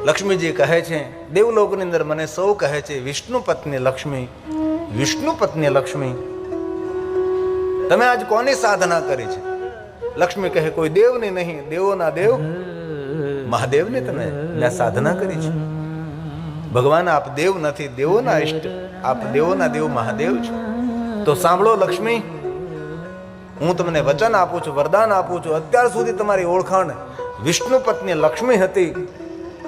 લક્ષ્મીજી કહે છે, દેવલોકની અંદર મને સૌ કહે છે વિષ્ણુ પત્ની લક્ષ્મી, વિષ્ણુ પત્ની લક્ષ્મી. તમે આજ કોની સાધના કરી છે? લક્ષ્મી કહે, કોઈ દેવની નહીં, દેવોના દેવ મહાદેવની તમે મેં સાધના કરી છે. ભગવાન આપ દેવ નથી, દેવોના ઇષ્ટ, આપ દેવોના દેવ મહાદેવ છો. તો સાંભળો લક્ષ્મી, હું તમને વચન આપું છું, વરદાન આપું છું. અત્યાર સુધી તમારી ઓળખાણ વિષ્ણુ પત્ની લક્ષ્મી હતી,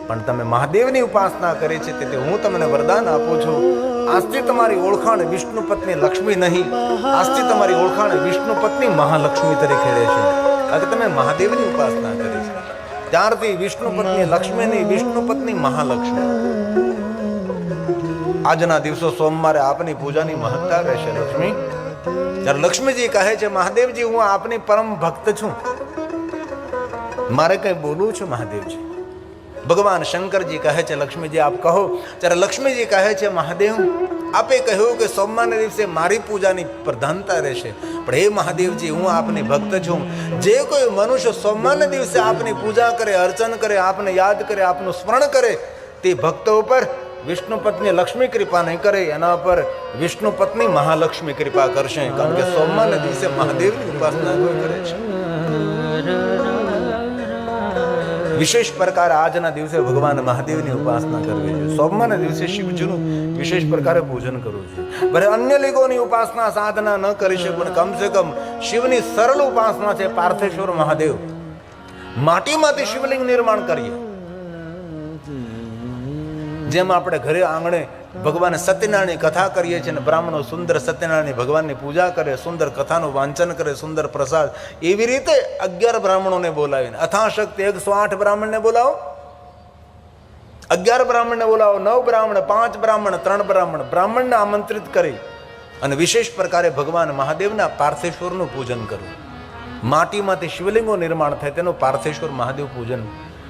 પણ તમે મહાદેવની ઉપાસના કરી છે, તેથી હું તમને વરદાન આપું છું. આજથી તમારી ઓળખાણ વિષ્ણુ પત્ની લક્ષ્મી નહીં, આજથી તમારી ઓળખાણ વિષ્ણુ પત્ની મહાલક્ષ્મી તરીકે રહેશે. કારણ કે તમે મહાદેવની ઉપાસના કરી છે, ત્યારથી વિષ્ણુ પત્ની લક્ષ્મી નહીં, વિષ્ણુ પત્ની મહાલક્ષ્મી. આજના દિવસો સોમવારે આપની પૂજાની મહત્તા રહેશે લક્ષ્મી. ત્યારે લક્ષ્મીજી કહે છે, મહાદેવજી હું આપની પરમ ભક્ત છું, મારે કઈ બોલવું છે મહાદેવજી? ભગવાન શંકરજી કહે છે, લક્ષ્મીજી આપ કહો. ત્યારે લક્ષ્મીજી કહે છે, મહાદેવ આપે કહ્યું કે સોમવારના દિવસે મારી પૂજાની પ્રધાનતા રહેશે, પણ હે મહાદેવજી હું આપની ભક્ત છું. જે કોઈ મનુષ્ય સોમવારના દિવસે આપની પૂજા કરે, અર્ચન કરે, આપને યાદ કરે, આપનું સ્મરણ કરે, તે ભક્તો ઉપર વિષ્ણુ પત્ની લક્ષ્મી કૃપા નહીં કરે, એના પર વિષ્ણુ પત્ની મહાલક્ષ્મી કૃપા કરશે. કારણ કે સોમવારના દિવસે મહાદેવની ઉપાસના કોઈ કરે છે. વિશેષ પ્રકારે આજના દિવસે ભગવાન મહાદેવની ઉપાસના કરવી જોઈએ. સોમવારના દિવસે શિવજીનું વિશેષ પ્રકારે પૂજન કરવું જોઈએ. ભલે અન્ય લિંગોની ઉપાસના સાધના ન કરી શકે, પણ કમસે કમ શિવની સરળ ઉપાસના છે પાર્થેશ્વર મહાદેવ. માટીમાંથી શિવલિંગ નિર્માણ કરીએ, જેમ આપણે ઘરે આંગણે ભગવાન સત્યનારાયણની કથા કરીએ છીએ, બ્રાહ્મણો સુંદર સત્યનારાયણ ભગવાનની પૂજા કરે, સુંદર કથાનું વાંચન કરે, સુંદર પ્રસાદ. એવી રીતે 11 બ્રાહ્મણોને બોલાવીને, અથાશક્તિ 108 બ્રાહ્મણને બોલાવો, 11 બ્રાહ્મણને બોલાવો, 9 બ્રાહ્મણ, 5 બ્રાહ્મણ, 3 બ્રાહ્મણ, બ્રાહ્મણને આમંત્રિત કરી અને વિશેષ પ્રકારે ભગવાન મહાદેવના પાર્થેશ્વરનું પૂજન કરવું. માટીમાંથી શિવલિંગો નિર્માણ થાય તેનું પાર્થેશ્વર મહાદેવ પૂજન.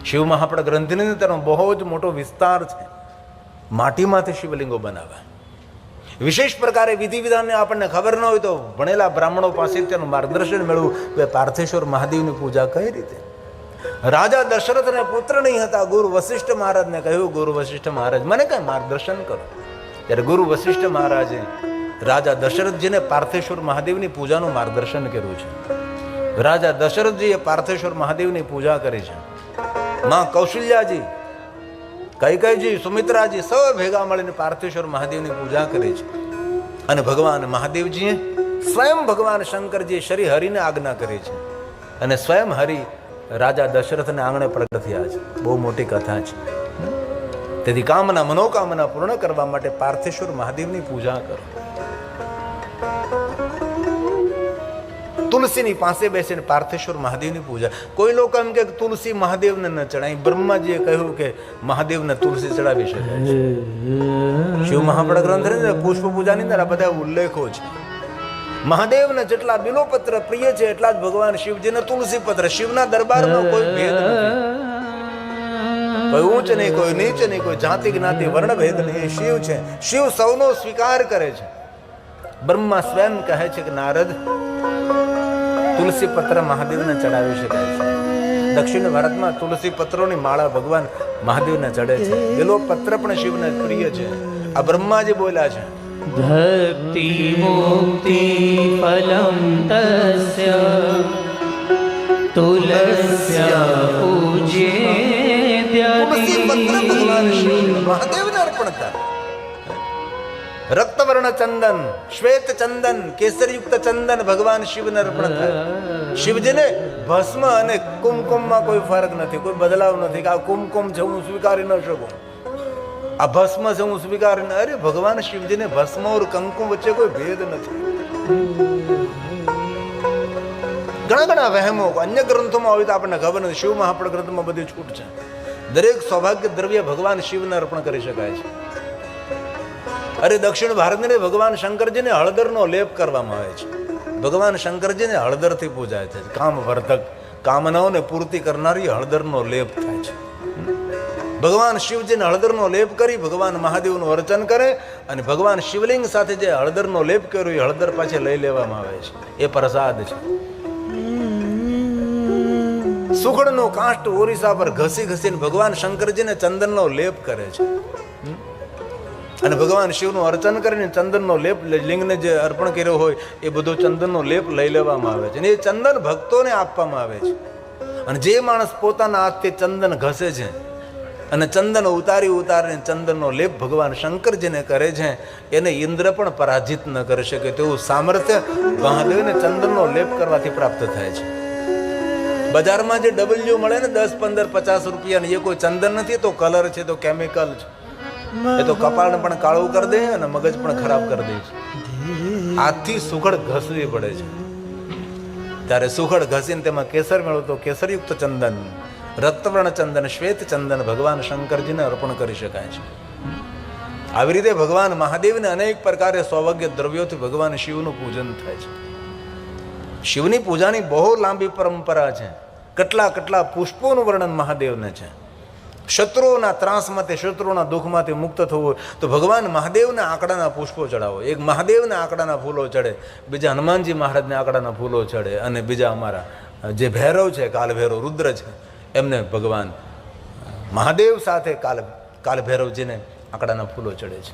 શિવમાં આપણા ગ્રંથની અંદર બહુ જ મોટો વિસ્તાર છે. માટીમાંથી શિવલિંગો બનાવે. વિશેષ પ્રકારે વિધિ વિધાનને આપણને ખબર ન હોય તો ભણેલા બ્રાહ્મણો પાસે તેનું માર્ગદર્શન મેળવું કે પાર્થેશ્વર મહાદેવની પૂજા કઈ રીતે. રાજા દશરથને પુત્ર નહીં હતા, ગુરુ વશિષ્ઠ મહારાજને કહ્યું, ગુરુ વશિષ્ઠ મહારાજ મને કઈ માર્ગદર્શન કરો. ત્યારે ગુરુ વશિષ્ઠ મહારાજે રાજા દશરથજીને પાર્થેશ્વર મહાદેવની પૂજાનું માર્ગદર્શન કર્યું છે. રાજા દશરથજીએ પાર્થેશ્વર મહાદેવની પૂજા કરી છે. માં કૌશલ્યાજી, કૈકેયજી, સુમિત્રાજી સૌ ભેગા મળીને પાર્થેશ્વર મહાદેવની પૂજા કરી છે. અને ભગવાન મહાદેવજીએ સ્વયં ભગવાન શંકરજીએ શ્રી હરિને આજ્ઞા કરી છે, અને સ્વયં હરિ રાજા દશરથને આંગણે પ્રગટ થયા છે. બહુ મોટી કથા છે. તેથી કામના મનોકામના પૂર્ણ કરવા માટે પાર્થેશ્વર મહાદેવની પૂજા કરો. તુલસીની પાસે બેસીને પાર્થેશ્વર મહાદેવની પૂજા. કોઈ લોકો એમ કે તુલસી મહાદેવને ન ચડાય. બ્રહ્માજીએ કહ્યું કે મહાદેવને તુલસી ચડાવી શકાય છે. શિવ મહાપડા ગ્રંથની પુષ્પ પૂજાની અંદર આ બધા ઉલ્લેખો છે. મહાદેવને જેટલા બિલોપત્ર પ્રિય છે, એટલા જ ભગવાન શિવજીને તુલસી પત્ર. શિવના દરબારમાં કોઈ ભેદ નથી, કોઈ ઊંચ નહીં, કોઈ નીચ નહીં, કોઈ જાતિ જ્ઞાતિ વર્ણ ભેદ નહીં. શિવ છે, શિવ સૌનો સ્વીકાર કરે છે. બ્રહ્મા સ્વયં કહે છે કે નારદ, તુલસી પત્ર મહાદેવને ચડાવી શકાય છે. દક્ષિણ ભારતમાં તુલસી પત્રોની માળા ભગવાન મહાદેવને ચડે છે. બેલો પત્ર પણ શિવને પ્રિય છે. આ બ્રહ્માજી બોલ્યા છે, ભક્તિ મુક્તિ ફલમ તસ્ય તુલસ્યા પૂજ્યેદ્યતિ. ભગવાન શિવ મહાદેવને અર્પણ કરે. રક્તવર્ણ ચંદન, શ્વેત ચંદન, કેસરયુક્ત ચંદન ભગવાન શિવને અર્પણ થાય. શિવજીને ભસ્મ અને કુમકુમમાં કોઈ ફરક નથી, કોઈ બદલાવ નથી કે આ કુમકુમ છે હું સ્વીકારી ન શકું, આ ભસ્મ છે હું સ્વીકારી ન. અરે ભગવાન શિવજીને ભસ્મ और કંકુમ વચ્ચે કોઈ ભેદ નથી. ઘણા ઘણા વહેમો અન્ય ગ્રંથોમાં હોય તો આપણને ખબર નથી. શિવ મહાપડ ગ્રંથમાં બધી છૂટ છે. દરેક સૌભાગ્ય દ્રવ્ય ભગવાન શિવને અર્પણ કરી શકાય છે. અરે દક્ષિણ ભારતને ભગવાન શંકરજીને હળદરનો લેપ કરવામાં આવે છે. ભગવાન શંકરજીને હળદરથી પૂજાય છે. કામ વર્ધક, કામનાઓને પૂર્તિ કરનારી હળદરનો લેપ થાય છે. ભગવાન શિવજીને હળદરનો લેપ કરી ભગવાન મહાદેવનું અર્ચન કરે, અને ભગવાન શિવલિંગ સાથે જે હળદરનો લેપ કર્યો એ હળદર પાછી લઈ લેવામાં આવે છે. એ પ્રસાદ છે. સુખડનો કાષ્ટ ઓરિસા પર ઘસી ઘસીને ભગવાન શંકરજીને ચંદનનો લેપ કરે છે અને ભગવાન શિવનું અર્ચન કરીને ચંદનનો લેપ લિંગને જે અર્પણ કર્યો હોય એ બધો ચંદનનો લેપ લઈ લેવામાં આવે છે અને એ ચંદન ભક્તોને આપવામાં આવે છે. અને જે માણસ પોતાના હાથથી ચંદન ઘસે છે અને ચંદન ઉતારીને ચંદનનો લેપ ભગવાન શંકરજીને કરે છે, એને ઇન્દ્ર પણ પરાજિત ન કરી શકે તેવું સામર્થ્ય મહાદેવને ચંદનનો લેપ કરવાથી પ્રાપ્ત થાય છે. બજારમાં જે ડબલ્યુ મળે ને 10, 15, 50 રૂપિયા એ કોઈ ચંદન નથી, તો કલર છે, તો કેમિકલ છે. એ તો કપાળને પણ કાળું કરી દે અને મગજ પણ ખરાબ કરી દે છે. હાથથી સુખડ ઘસવી પડે છે. ત્યારે સુખડ ઘસીને તેમાં કેસર મેળવતો કેસરયુક્ત ચંદન, રક્તવર્ણ ચંદન, શ્વેત ચંદન ભગવાન શંકરજીને અર્પણ કરી શકાય છે. આવી રીતે ભગવાન મહાદેવને અનેક પ્રકારે સૌભાગ્ય દ્રવ્યોથી ભગવાન શિવનું પૂજન થાય છે. શિવની પૂજાની બહુ લાંબી પરંપરા છે. કેટલા પુષ્પોનું વર્ણન મહાદેવને છે. શત્રુઓના ત્રાસમાંથી, શત્રુઓના દુઃખમાંથી મુક્ત થવું હોય તો ભગવાન મહાદેવના આંકડાના પુષ્પો ચડાવો. એક મહાદેવના આંકડાના ફૂલો ચડે, બીજા હનુમાનજી મહારાજના આંકડાના ફૂલો ચડે, અને બીજા અમારા જે ભૈરવ છે, કાલભૈરવ રુદ્ર છે, એમને ભગવાન મહાદેવ સાથે કાલભૈરવજીને આંકડાના ફૂલો ચડે છે.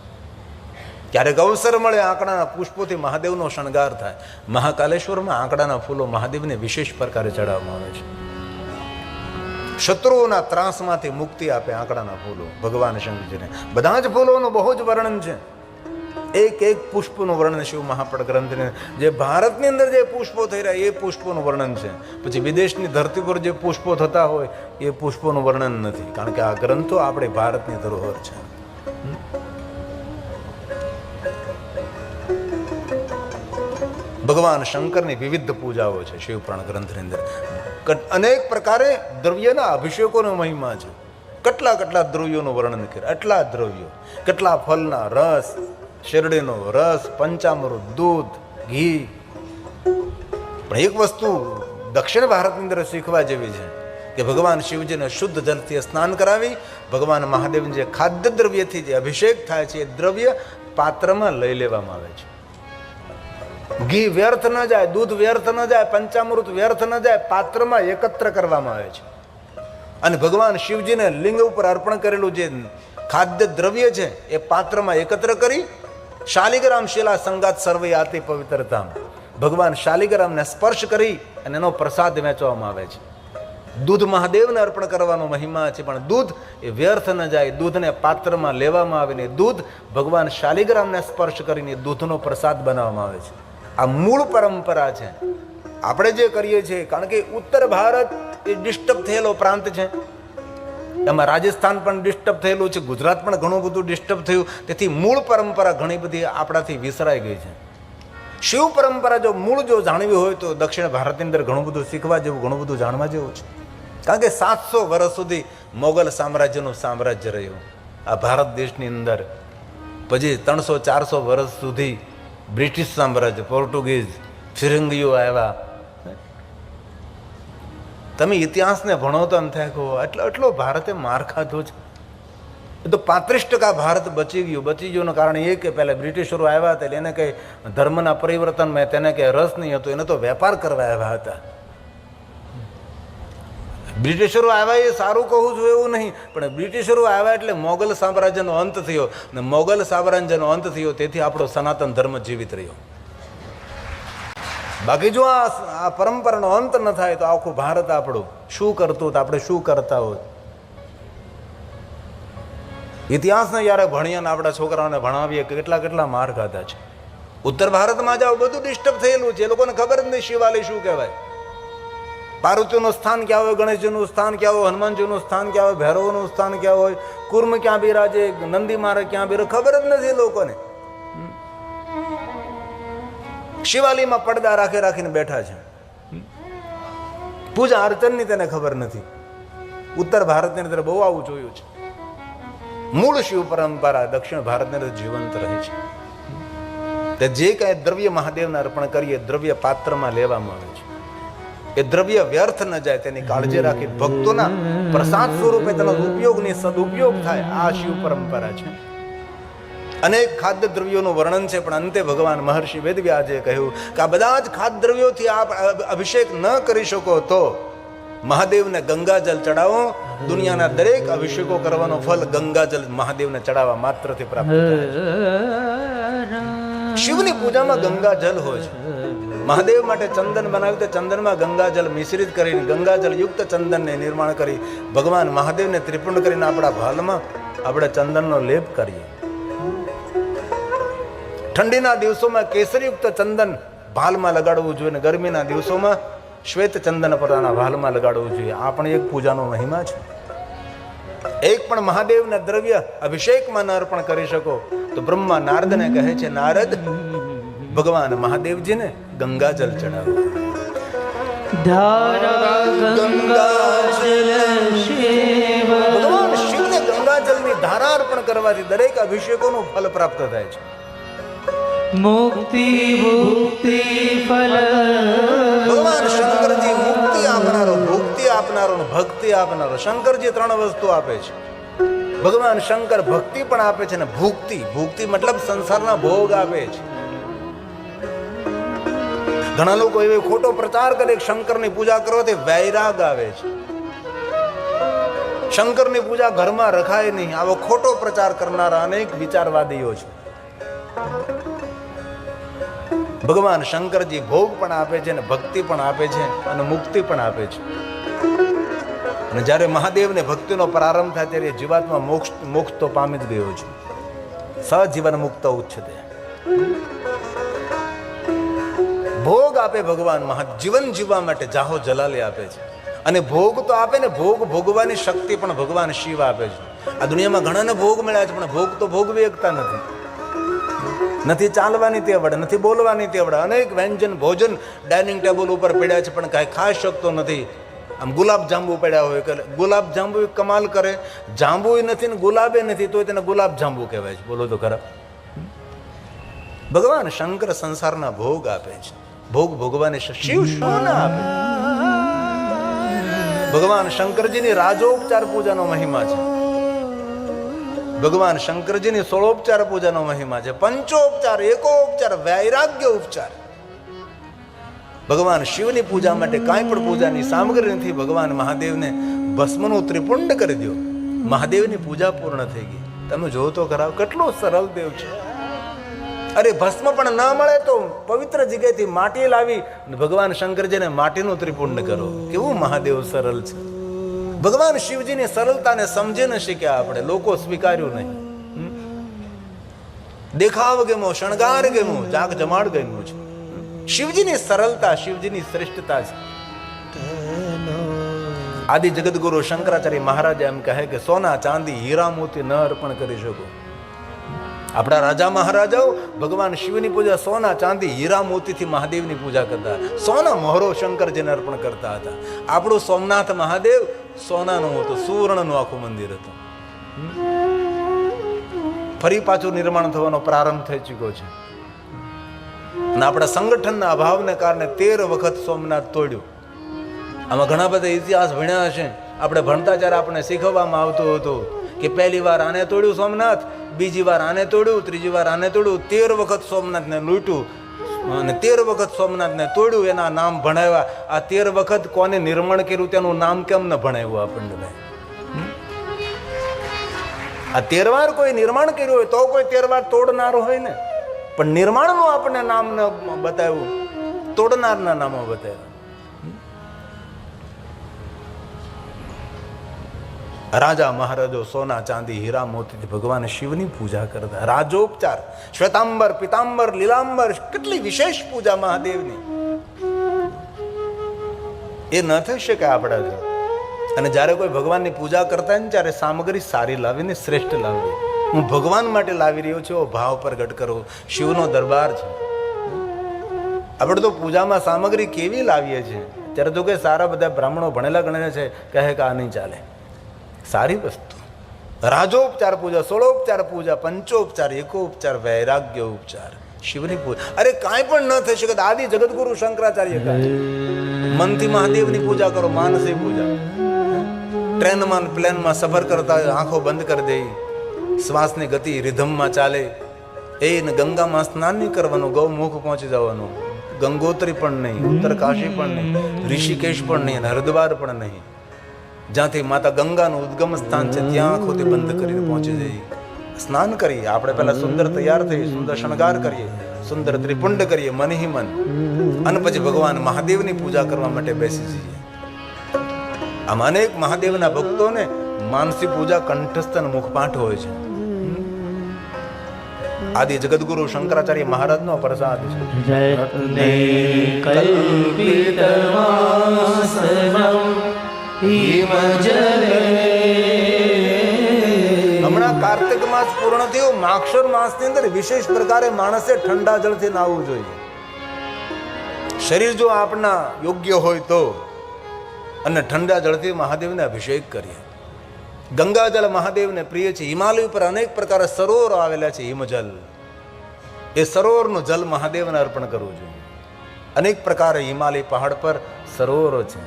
ક્યારેક અવસર મળે આંકડાના પુષ્પોથી મહાદેવનો શણગાર થાય. મહાકાલેશ્વરમાં આંકડાના ફૂલો મહાદેવને વિશેષ પ્રકારે ચડાવવામાં આવે છે. શત્રુઓના ત્રાસમાંથી મુક્તિ આપે આંકડાના ફૂલો ભગવાન શંકરજીને. બધા જ ફૂલોનું બહુ જ વર્ણન છે. એક પુષ્પનું વર્ણન શિવ મહાપડ ગ્રંથને, જે ભારતની અંદર જે પુષ્પો થઈ રહ્યા એ પુષ્પોનું વર્ણન છે. પછી વિદેશની ધરતી પર જે પુષ્પો થતા હોય એ પુષ્પોનું વર્ણન નથી, કારણ કે આ ગ્રંથો આપણે ભારતની ધરોહર છે. ભગવાન શંકરની વિવિધ પૂજાઓ છે શિવપુરાણ ગ્રંથની અંદર. અનેક પ્રકારે દ્રવ્યના અભિષેકોનો મહિમા છે. કેટલા દ્રવ્યોનું વર્ણન કરે, આટલા દ્રવ્યો, કેટલા ફળના રસ, શેરડીનો રસ, પંચામૃત, દૂધ, ઘી. પણ એક વસ્તુ દક્ષિણ ભારતની અંદર શીખવા જેવી છે કે ભગવાન શિવજીને શુદ્ધ જલથી સ્નાન કરાવી ભગવાન મહાદેવને જે ખાદ્ય દ્રવ્યથી જે અભિષેક થાય છે એ દ્રવ્ય પાત્રમાં લઈ લેવામાં આવે છે. ઘી વ્યર્થ ન જાય, દૂધ વ્યર્થ ન જાય, પંચામૃત વ્યર્થ ન જાય, પાત્રમાં એકત્ર કરવામાં આવે છે. અને ભગવાન શિવજીને લિંગ ઉપર અર્પણ કરેલું જે ખાદ્ય દ્રવ્ય છે એ પાત્રમાં એકત્ર કરી શાલિગ્રામ શિલા સંગાત સર્વયાતિ પવિત્રતા, ભગવાન શાલિગ્રામને સ્પર્શ કરી અને એનો પ્રસાદ વહેંચવામાં આવે છે. દૂધ મહાદેવને અર્પણ કરવાનો મહિમા છે, પણ દૂધ એ વ્યર્થ ન જાય, દૂધને પાત્રમાં લેવામાં આવીને દૂધ ભગવાન શાલિગ્રામને સ્પર્શ કરીને દૂધનો પ્રસાદ બનાવવામાં આવે છે. આ મૂળ પરંપરા છે. આપણે જે કરીએ છીએ, કારણ કે ઉત્તર ભારત એ ડિસ્ટર્બ થયેલો પ્રાંત છે, એમાં રાજસ્થાન પણ ડિસ્ટર્બ થયેલું છે, ગુજરાત પણ ઘણું બધું ડિસ્ટર્બ થયું, તેથી મૂળ પરંપરા ઘણી બધી આપણાથી વિસરાઈ ગઈ છે. શિવ પરંપરા જો મૂળ જાણવી હોય તો દક્ષિણ ભારતની અંદર ઘણું બધું શીખવા જેવું, ઘણું બધું જાણવા જેવું છે. કારણ કે 700 વર્ષ સુધી મોગલ સામ્રાજ્યનું સામ્રાજ્ય રહ્યું આ ભારત દેશની અંદર. પછી 300-400 વર્ષ સુધી બ્રિટિશ સામ્રાજ્ય, પોર્ટુગીઝ, ફિરંગીઓ આવ્યા. તમે ઇતિહાસને ભણો તો એમ થાય કે એટલો ભારતે માર ખાધો છે. એ તો 35% ભારત બચી ગયું. કારણ એ કે પહેલાં બ્રિટિશરો આવ્યા હતા, એને કંઈ ધર્મના પરિવર્તનમાં તેને કંઈ રસ નહીં હતો, એને તો વેપાર કરવા આવ્યા હતા. બ્રિટિશરો આવ્યા એ સારું કહું છું એવું નહીં, પણ બ્રિટિશરો આવ્યા એટલે મોગલ સામ્રાજ્યનો અંત થયો, ને મોગલ સામ્રાજ્યનો અંત થયો તેથી આપણો સનાતન ધર્મ જીવિત રહ્યો. બાકી જો આ પરંપરાનો અંત ન થાય તો આખું ભારત આપણું શું કરતું, આપણે શું કરતા હોત. ઇતિહાસને યારે ભણીએ ને આપણા છોકરાઓને ભણાવીએ કેટલા માર ખાધા છે. ઉત્તર ભારતમાં જાઓ બધું ડિસ્ટર્બ થયેલું છે, એ લોકોને ખબર જ નહીં શિવાલય શું કહેવાય, પાર્વતીનું સ્થાન ક્યાં હોય, ગણેશજીનું સ્થાન ક્યાં હોય, હનુમાનજીનું સ્થાન ક્યાં હોય, ભૈરવનું સ્થાન ક્યાં હોય, કુર્મ ક્યાં બિરાજે, નંદી મહારાજ ક્યાં બિરાજે, ખબર જ નથી લોકોને. શિવાલયમાં પડદા રાખીને બેઠા છે, પૂજા અર્ચનની તેને ખબર નથી. ઉત્તર ભારતની અંદર બહુ આવું જોયું છે. મૂળ શિવ પરંપરા દક્ષિણ ભારતની અંદર જીવંત રહે છે. તે જે કાંઈ દ્રવ્ય મહાદેવને અર્પણ કરીએ દ્રવ્ય પાત્રમાં લેવામાં આવે છે. એ દ્રવ્ય વ્યર્થ ન જાય તેની કાળજી રાખી ભક્તોના પ્રસાદ સ્વરૂપે તેનો ઉપયોગની સદુપયોગ થાય. આ શિવ પરંપરા છે. અનેક ખાદ્ય દ્રવ્યોનું વર્ણન છે, પણ અંતે ભગવાન મહર્ષિ વેદવ્યાસે કહ્યું કે આ બધા જ ખાદ્ય દ્રવ્યોથી આપ અભિષેક ન કરી શકો તો મહાદેવને ગંગાજલ ચડાવો, દુનિયાના દરેક અભિષેકો કરવાનો ફલ ગંગાજલ મહાદેવને ચડાવવા માત્રથી પ્રાપ્ત થાય છે. શિવની પૂજામાં ગંગાજલ હોય છે. મહાદેવ માટે ચંદન બનાવ્યું તો ચંદનમાં ગંગાજલ મિશ્રિત કરીને ગંગાજલ યુક્ત ચંદનને નિર્માણ કરી ભગવાન મહાદેવને ત્રિપુંડ કરીને આપણા ભાલમાં આપણે ચંદનનો લેપ કરીએ. ઠંડીના દિવસોમાં કેસરીયુક્ત ચંદન ભાલમાં લગાડવું જોઈએ અને ગરમીના દિવસોમાં શ્વેત ચંદન પરાના ભાલમાં લગાડવું જોઈએ. આ પણ એક પૂજાનો મહિમા છે. એક પણ મહાદેવના દ્રવ્ય અભિષેકમાં ન અર્પણ કરી શકો તો બ્રહ્મા નારદને કહે છે, નારદ ભગવાન મહાદેવજીને ગંગાજલ ચડાવો. ભગવાન શિવને ગંગાજલની ધારા અર્પણ કરવાથી દરેક અભિષેકોનું ફલ પ્રાપ્ત થાય છે. મુક્તિ ભુક્તિ ફલ. ભગવાન શંકરજી મુક્તિ આપનારો, ભુક્તિ આપનારો, ભક્તિ આપનારો. શંકરજી 3 વસ્તુ આપે છે. ભગવાન શંકર ભક્તિ પણ આપે છે ને ભુક્તિ. ભુક્તિ મતલબ સંસારના ભોગ આપે છે. ઘણા લોકો એવો ખોટો પ્રચાર કરે કે શંકરની પૂજા કરવાથી વૈરાગ આવે છે. શંકરની પૂજા ઘરમાં રખાય નહીં, આવો ખોટો પ્રચાર કરનારા અનેક વિચારવાદીઓ છે. ભગવાન શંકરજી ભોગ પણ આપે છે અને ભક્તિ પણ આપે છે અને મુક્તિ પણ આપે છે. અને જ્યારે મહાદેવને ભક્તિનો પ્રારંભ થાય ત્યારે જીવાત્મા મોક્ષ તો પામી જ ગયો છે. સજીવન મુક્ત ઉચ્ચતે. ભોગ આપે ભગવાન જીવન જીવવા માટે જાહો જલાલી આપે છે. અને ભોગ તો આપે ને, ભોગ ભોગવાની શક્તિ પણ ભગવાન શિવ આપે છે. આ દુનિયામાં ઘણાને ભોગ મળ્યા છે પણ ભોગ તો ભોગવી શકતા નથી. નથી ચાલવાની તેવડ, નથી બોલવાની તેવડ. અનેક વ્યંજન ભોજન ડાઇનિંગ ટેબલ ઉપર પડ્યા છે પણ કાંઈ ખાઈ શકતો નથી. આમ ગુલાબ જાંબુ પડ્યા હોય કે ગુલાબ જાંબુ કમાલ કરે, જાંબુ નથી ને ગુલાબે નથી તો તેને ગુલાબ જાંબુ કહેવાય છે. બોલો તો ખરા. ભગવાન શંકર સંસારના ભોગ આપે છે. ભોગ ભોગવાની શિવ શું આપે. ભગવાન શંકરજીની રાજોપચાર પૂજાનો મહિમા છે. ભગવાન શંકરજીની 16 પૂજાનો મહિમા છે. પંચોપચાર, એકોપચાર, વૈરાગ્ય ઉપચાર. ભગવાન શિવની પૂજા માટે કાંઈ પણ પૂજાની સામગ્રી નથી. ભગવાન મહાદેવને ભસ્મનું ત્રિપુંડ કરી દો, મહાદેવની પૂજા પૂર્ણ થઈ ગઈ. તમે જો તો ખરા કેટલો સરળ દેવ છે. અરે ભસ્મ પણ ના મળે તો પવિત્ર જગ્યાએથી માટી લાવી ભગવાન શંકરજીને માટીનું ત્રિપુંડ કરો. કેવું મહાદેવ સરળ છે. ભગવાન શિવજીની સરળતાને સમજી ન શીખ્યા આપણે, લોકો સ્વીકાર્યું નહીં. દેખાવ ગેમો, શણગાર ગેમો, જાગ જમાડ ગેમો છે. શિવજીની સરળતા, શિવજીની શ્રેષ્ઠતા છે. આદિ જગતગુરુ શંકરાચાર્ય મહારાજ એમ કહે કે સોના ચાંદી હીરા મોતી ન અર્પણ કરી શકો. આપણા રાજા મહારાજાઓ ભગવાન શિવની પૂજા સોના ચાંદી હીરા મોતીથી મહાદેવની પૂજા કરતા. સોના મોહરો શંકરજીને અર્પણ કરતા હતા. આપણું સોમનાથ મહાદેવ સોનાનું હતું, સુવર્ણનું આખું મંદિર હતું. ફરી પાછું નિર્માણ થવાનો પ્રારંભ થઈ ચૂક્યો છે. અને આપણા સંગઠનના અભાવને કારણે 13 વખત સોમનાથ તોડ્યું. આમાં ઘણા બધા ઇતિહાસ ભણ્યા હશે. આપણે ભણતા જ્યારે આપણને શીખવવામાં આવતું હતું કે પહેલી વાર આને તોડ્યું સોમનાથ, બીજી વાર આને તોડ્યું, ત્રીજી વાર આને તોડ્યું. 13 વખત સોમનાથને લૂંટ્યું અને 13 વખત સોમનાથને તોડ્યું. એના નામ ભણાવ્યા. આ 13 વખત કોને નિર્માણ કર્યું તેનું નામ કેમ ન ભણાવ્યું આપણને ભાઈ? આ 13 વાર કોઈ નિર્માણ કર્યું હોય તો કોઈ 13 વાર તોડનારો હોય ને, પણ નિર્માણનું આપણને નામ ન બતાવ્યું, તોડનારના નામો બતાવ્યા. રાજા મહારાજો સોના ચાંદી હીરા મોતીથી ભગવાન શિવની પૂજા કરતા. રાજોપચાર, શ્વેતાંબર, પિતાંબર, લીલાંબર, કેટલી વિશેષ પૂજા મહાદેવની. એ ન થઈ શકે આપણાથી. અને જ્યારે કોઈ ભગવાનની પૂજા કરતા હોય ને ત્યારે સામગ્રી સારી લાવીને શ્રેષ્ઠ લાવવી. હું ભગવાન માટે લાવી રહ્યો છું ભાવ પ્રગટ કરો. શિવનો દરબાર છે. આપણે તો પૂજામાં સામગ્રી કેવી લાવીએ છીએ. ત્યારે તો કે સારા બધા બ્રાહ્મણો ભણેલા ગણેલા છે, કહે કે આ નહીં ચાલે. સારી વસ્તુ. રાજોપચાર પૂજા, 16 પૂજા, પંચોપચાર, એકોપચાર, વૈરાગ્ય ઉપચાર, શિવની પૂજા. અરે કાંઈ પણ ન થઈ શકે. આદિ જગતગુરુ શંકરાચાર્ય કહે મનથી મહાદેવની પૂજા કરો, માનસી પૂજા. ટ્રેનમાં પ્લેનમાં સફર કરતા આંખો બંધ કરી દે, શ્વાસની ગતિ રિધમમાં ચાલે. એને ગંગામાં સ્નાન નહીં કરવાનું, ગૌમુખ પહોંચી જવાનું. ગંગોત્રી પણ નહીં, ઉત્તરકાશી પણ નહીં, ઋષિકેશ પણ નહીં, અને હરિદ્વાર પણ નહીં. જ્યાંથી માતા ગંગાનું ઉદ્ગમ સ્થાન છે ત્યાં આંખો તે બંધ કરીને પહોંચી જઈએ. સ્નાન કરીએ, આપણે પહેલા સુંદર તૈયાર થઈએ, સુંદર શણગાર કરીએ, સુંદર ત્રિપુંડ કરીએ મન હિ મન, અને પછી ભગવાન મહાદેવની પૂજા કરવા માટે બેસી જઈએ. આમ અનેક મહાદેવના ભક્તોને માનસી પૂજા કંઠસ્થ અને મુખપાઠ હોય છે. આદિ જગદગુરુ શંકરાચાર્ય મહારાજનો પ્રસાદ છે. રત્ને કલ્પિતવાસનમ હિમજલે. હમણાં કાર્તિક માસ પૂર્ણ થયો, માક્ષર માસની અંદર વિશેષ પ્રકારે માણસે ઠંડા જળથી નાહવું જોઈએ. શરીર જો આપના યોગ્ય હોય તો, અને ઠંડા જળથી મહાદેવને અભિષેક કરીએ. ગંગાજળ મહાદેવને પ્રિય છે. હિમાલય પર અનેક પ્રકારે સરોવરો આવેલા છે, હિમજલ. એ સરોવરનું જલ મહાદેવને અર્પણ કરવું જોઈએ. અનેક પ્રકારે હિમાલય પહાડ પર સરોવરો છે.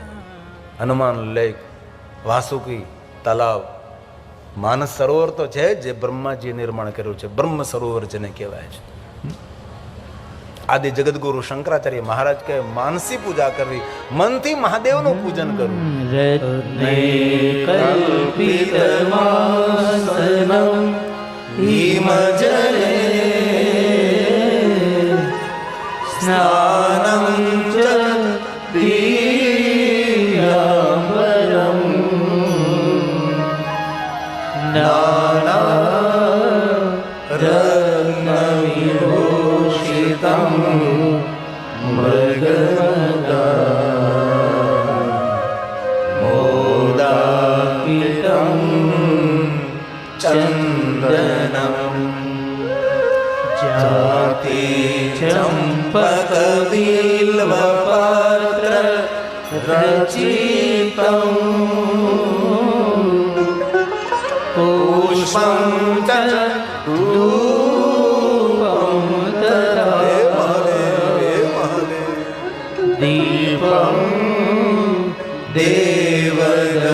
હનુમાન લેક, વાસુકી તલાવ, માનસ સરોવર તો છે જે બ્રહ્માજીએ નિર્માણ કર્યું છે. બ્રહ્મ સરોવર જેને કહેવાય છે. આદિ જગદગુરુ શંકરાચાર્ય મહારાજ કહે માનસી પૂજા કરવી, મનથી મહાદેવનું પૂજન કરવું. રત્ને કલ્પિતવાસનમ હિમજલે સ્નાનમ ચ દિવ્યાંબરમ નાનારત્નવિભૂષિતમ મોદાપિતમ ચંદનમ જાતિ ચંપકબિલ્વપત્ર રચિતમ પુષ્પમ ચ ધૂપમ તથા દીપમ દેવદયાનિધે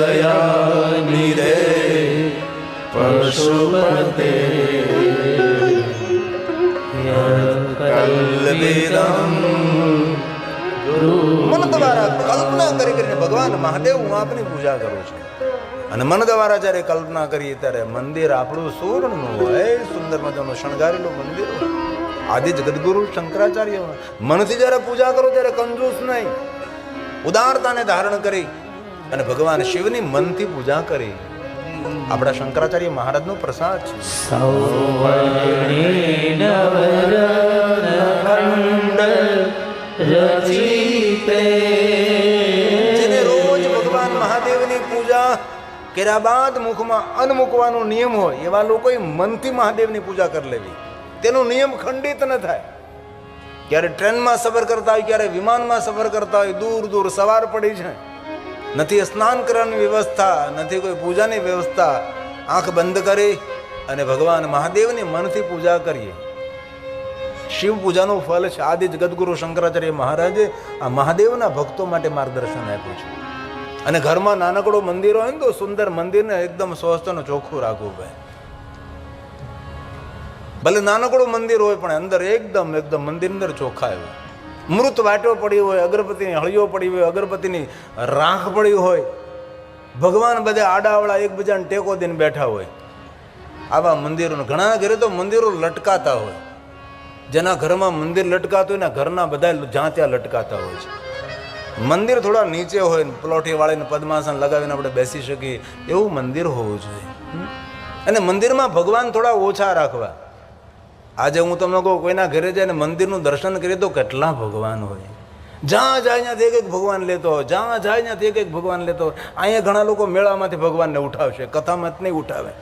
પશુપતે કલ્પિતમ. મન દ્વારા કલ્પના કરી કરીને ભગવાન મહાદેવ હું આપની પૂજા કરું છું. અને મન દ્વારા જયારે કલ્પના કરીએ ત્યારે મંદિર આપણું સુવર્ણનું હોય, સુંદર મજાનું શણગારેલું મંદિર હોય. આદિ જગદગુરુ શંકરાચાર્ય મનથી જયારે પૂજા કરો ત્યારે કંજૂસ નહીં, ઉદારતાને ધારણ કરી અને ભગવાન શિવની મનથી પૂજા કરી. આપણા શંકરાચાર્ય મહારાજનો પ્રસાદ છે. સૌવર્ણેન વરદખંડ રચિતે. જેને રોજ ભગવાન મહાદેવની પૂજા કર્યા બાદ મુખમાં અન્ન મૂકવાનો નિયમ હોય એવા લોકોએ મનથી મહાદેવની પૂજા કરી લેવી. તેનો નિયમ ખંડિત ન થાય. ક્યારે ટ્રેનમાં સફર કરતા હોય, ક્યારે વિમાનમાં સફર કરતા હોય, દૂર દૂર સવાર પડી છે, નથી સ્નાન કરવાની વ્યવસ્થા, નથી કોઈ પૂજાની વ્યવસ્થા, આંખ બંધ કરી અને ભગવાન મહાદેવની મનથી પૂજા કરીએ. શિવ પૂજાનું ફળ છે. આદિ જગદગુરુ શંકરાચાર્ય મહારાજે આ મહાદેવના ભક્તો માટે માર્ગદર્શન આપ્યું છે. અને ઘરમાં નાનકડો મંદિર હોય ને તો સુંદર મંદિરને એકદમ સ્વસ્થ અને ચોખ્ખું રાખવું ભાઈ. ભલે નાનકડું મંદિર હોય પણ અંદર એકદમ મંદિર અંદર ચોખ્ખા હોય. મૃત વાટો પડી હોય, અગરબત્તીની હળીઓ પડી હોય, અગરબત્તીની રાખ પડી હોય, ભગવાન બધા આડાવડા એકબીજાને ટેકો દઈને બેઠા હોય. આવા મંદિરો, ઘણા ઘરે તો મંદિરો લટકાતા હોય. જેના ઘરમાં મંદિર લટકાતું હોય ને ઘરના બધા જ્યાં ત્યાં લટકાતા હોય છે. મંદિર થોડા નીચે હોય ને પ્લોટી વાળીને પદ્માસન લગાવીને આપણે બેસી શકીએ એવું મંદિર હોવું જોઈએ. અને મંદિરમાં ભગવાન થોડા ઓછા રાખવા. આજે હું તમને કહું, કોઈના ઘરે જઈને મંદિરનું દર્શન કરીએ તો કેટલા ભગવાન હોય. જ્યાં જાય ત્યાંથી એક ભગવાન લેતો હોય, જ્યાં જાય ત્યાંથી એક ભગવાન લેતો હોય. અહીંયા ઘણા લોકો મેળામાંથી ભગવાનને ઉઠાવશે, કથામાં નહીં ઉઠાવે.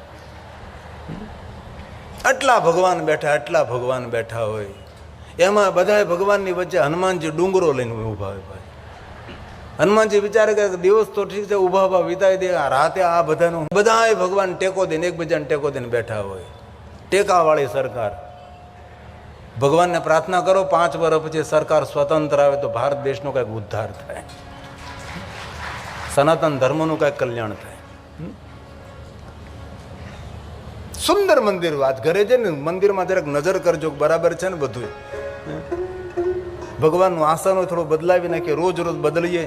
આટલા ભગવાન બેઠા હોય. એમાં બધા ભગવાનની વચ્ચે હનુમાનજી ડુંગરો લઈને ઊભા હોય ભાઈ. હનુમાનજી વિચારે કે દિવસ તો ઠીક છે, ઊભા વિતાવી દે, રાતે આ બધાનું બધા ભગવાન ટેકો દઈને એકબીજાને ટેકો દઈને બેઠા હોય. ટેકાવાળી સરકાર. ભગવાનને પ્રાર્થના કરો 5 વર્ષ પછી સરકાર સ્વતંત્ર આવે તો ભારત દેશનો કંઈક ઉદ્ધાર થાય, સનાતન ધર્મનું કંઈક કલ્યાણ થાય. સુંદર મંદિર. આજ ઘરે છે ને મંદિરમાં જરાક નજર કરજો, બરાબર છે ને બધું. ભગવાનનું આસન હોય થોડું બદલાવી નાખીએ, રોજ રોજ બદલીએ.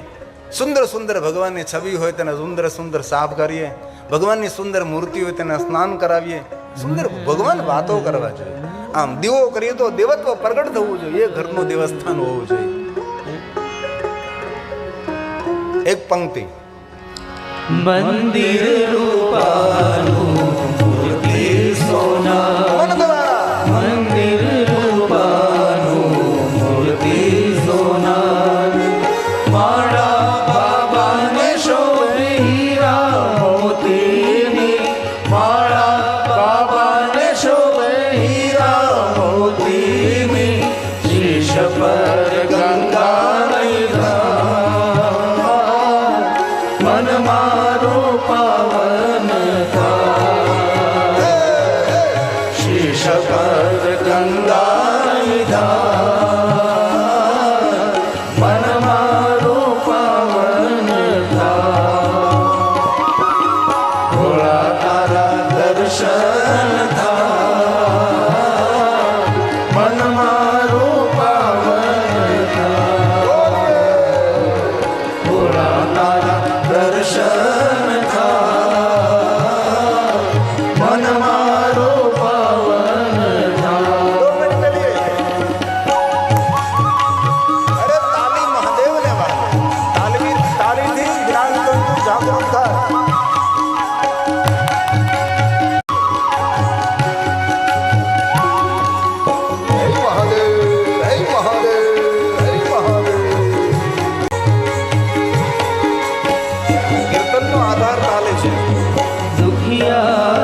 સુંદર સુંદર ભગવાનની છબી હોય તેને સુંદર સુંદર સાફ કરીએ. ભગવાનની સુંદર મૂર્તિ હોય તેને સ્નાન કરાવીએ. સુંદર ભગવાન વાતો કરવા જોઈએ. આમ દીવો કરીએ તો દેવત્વ પ્રગટ થવું જોઈએ. એ ઘરનું દેવસ્થાન હોવું જોઈએ. એક પંક્તિ મંદિર રૂપાનું મૂર્તિ સોના, મન દ્વારા મંદિર રૂપાનું મૂર્તિ સોના, મારા બાબાને શોભે હીરા મોતીની, મારા બાબાને શોભે હીરા મોતીની, શીશ પર ગંગા મન મારો પાવન થાય, શીશ પર ગંગા મન મારો પાવન થાય, ભોળા તારા દર્શન થાય, મન મારો પાવન થાય, ભોળા તારા દર્શન થાય, મન મારો પાવન થાય. અરે તાલી મહાદેવને વાગે. તાલીથી જ્ઞાન તંતુ જાગૃત થાય. હે મહાદેવ, હે મહાદેવ, હે મહાદેવ. કીર્તનનો આધાર તાલે છે. દુખિયા